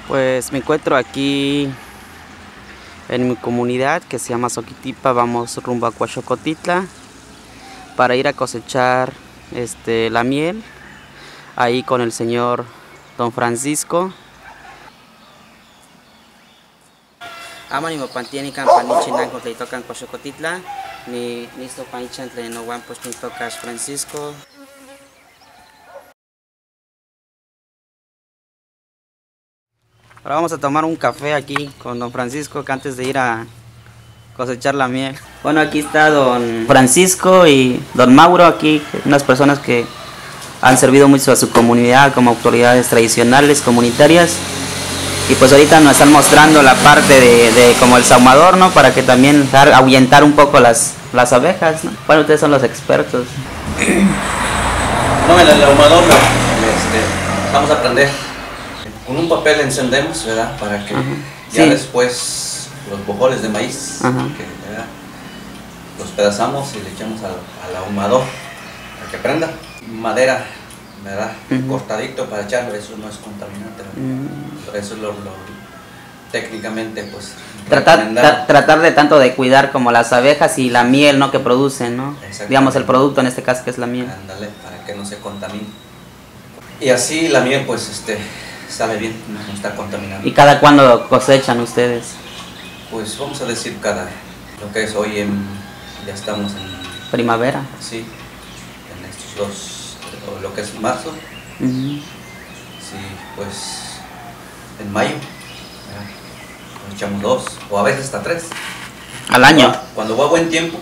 Pues me encuentro aquí en mi comunidad que se llama Soquitipa. Vamos rumbo a Coaxocotitla para ir a cosechar la miel ahí con el señor Don Francisco. Amanimo pantieni campanichi nanco te tocan Coaxocotitla ni nisto panichan tle no guan pues tocas Francisco. Ahora vamos a tomar un café aquí con Don Francisco que antes de ir a cosechar la miel. Bueno, aquí está Don Francisco y Don Mauro, aquí unas personas que han servido mucho a su comunidad como autoridades tradicionales, comunitarias. Y pues ahorita nos están mostrando la parte de como el saumador, ¿no? Para que también ahuyentar un poco las abejas, ¿no? Bueno, ustedes son los expertos. No, el ahumador no. Vamos a aprender. Con un papel encendemos, ¿verdad? Para que ya sí. Después los bojoles de maíz, los pedazamos y le echamos al ahumador para que prenda. Madera, ¿verdad? Cortadito para echarlo, eso no es contaminante. Por eso técnicamente pues tratar de tanto de cuidar como las abejas y la miel, ¿no? Que producen, ¿no? Digamos el producto en este caso que es la miel. Ándale, para que no se contamine. Y así la miel pues sabe bien, no está contaminada. ¿Y cada cuándo cosechan ustedes? Pues vamos a decir lo que es hoy ya estamos en primavera. Sí, en estos lo que es marzo. Sí, pues en mayo nos echamos 2 o a veces hasta 3 al año. Cuando va buen tiempo,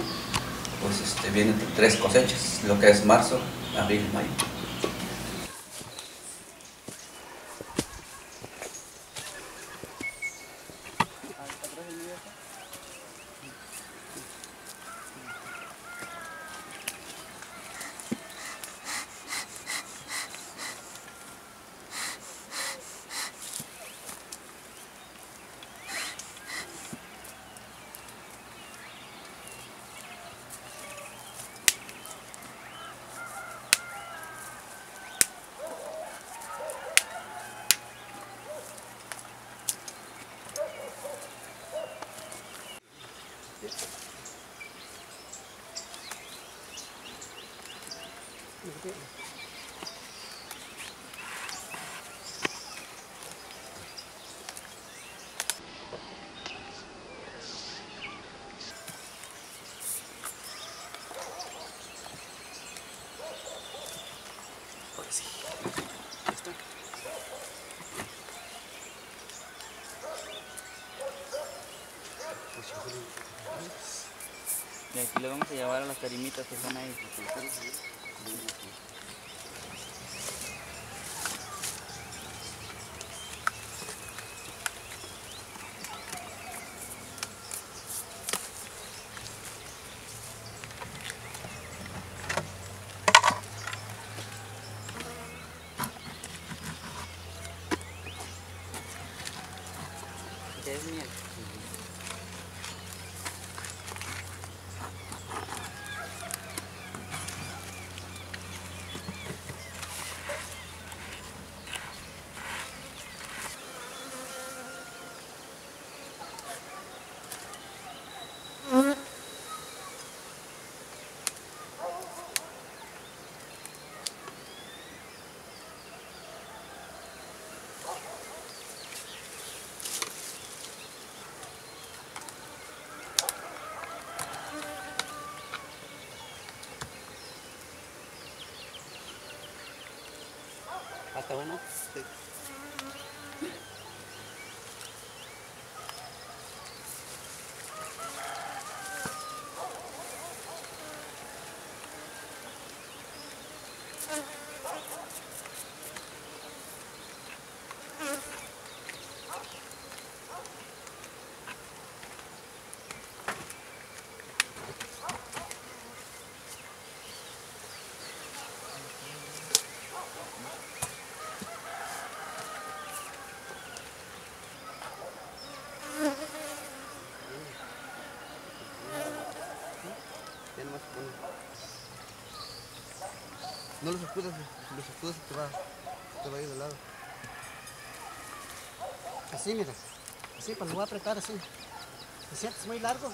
pues vienen 3 cosechas, lo que es marzo, abril y mayo. Y aquí le vamos a llevar a las tarimitas que están ahí. ¿Qué es miel? ¿Está bueno? Sí. No los escudas te va a ir de lado. Así, mira. Así, pues lo voy a apretar así. ¿Te sientes muy largo?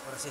Ahora sí.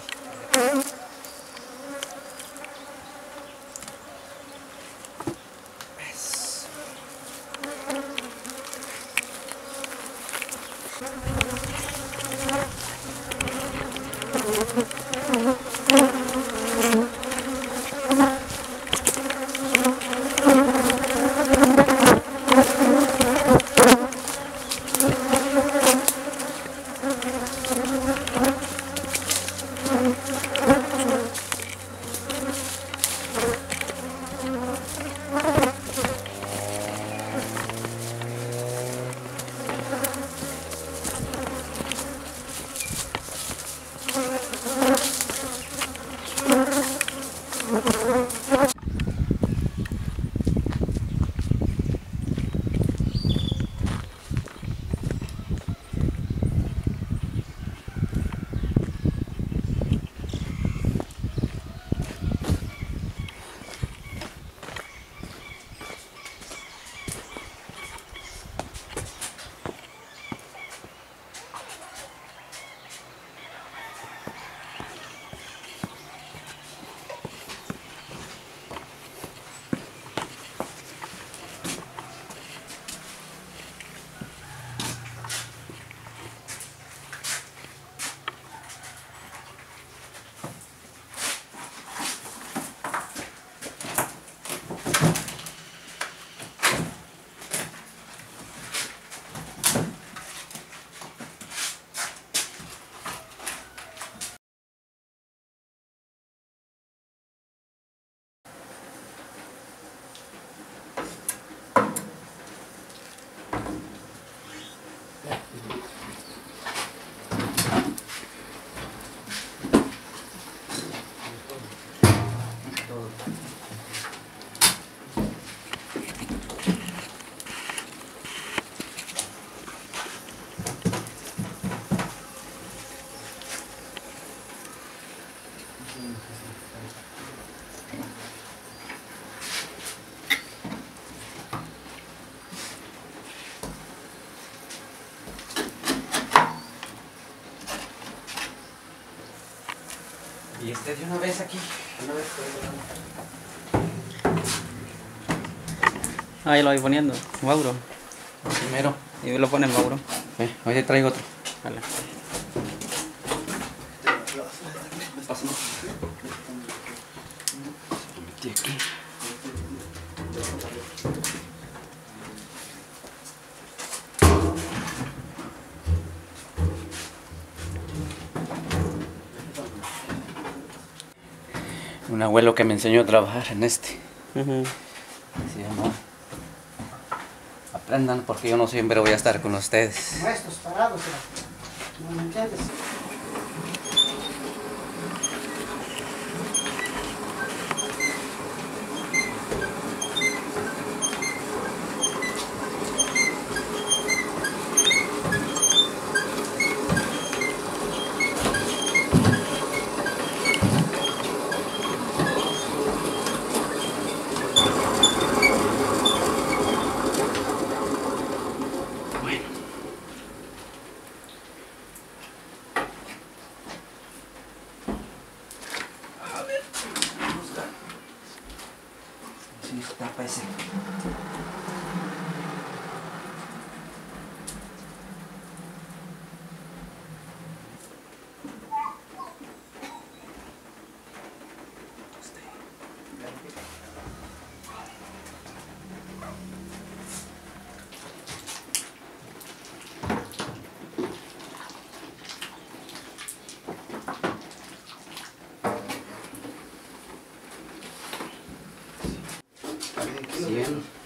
Y de una vez aquí. Una vez. Ahí lo voy poniendo, Mauro. Primero. Y lo pone Mauro. Hoy te traigo otro. Vale. Pásame. Lo metí aquí. Un abuelo que me enseñó a trabajar en este. Se llama. Aprendan porque yo no siempre voy a estar con ustedes. Como estos parados, ¿no me entiendes? Tapa ese. 100.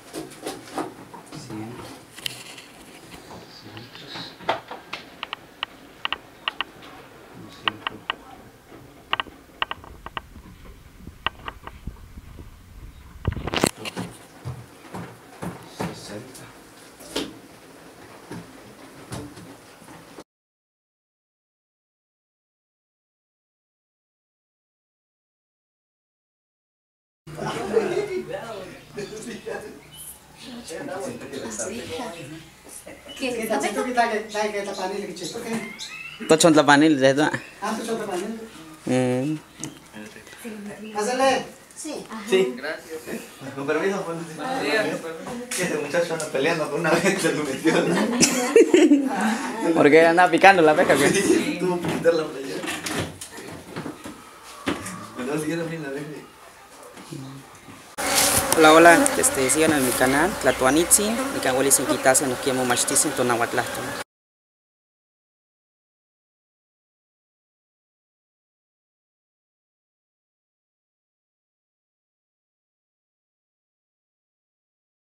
Tochon tlapanil de esto. Pásale. Sí. Gracias. Con permiso, pues. Que ese muchacho anda peleando con una vez se lo metió. Porque anda picando la pesca. Sí, tuvo que quitar la playa. Bueno, siguieron bien la vez. Hola, hola, síganos en mi canal, Tlatuanitzin, mi canal es en Quitasen, nos quemo machtisin, tonahuatlastón.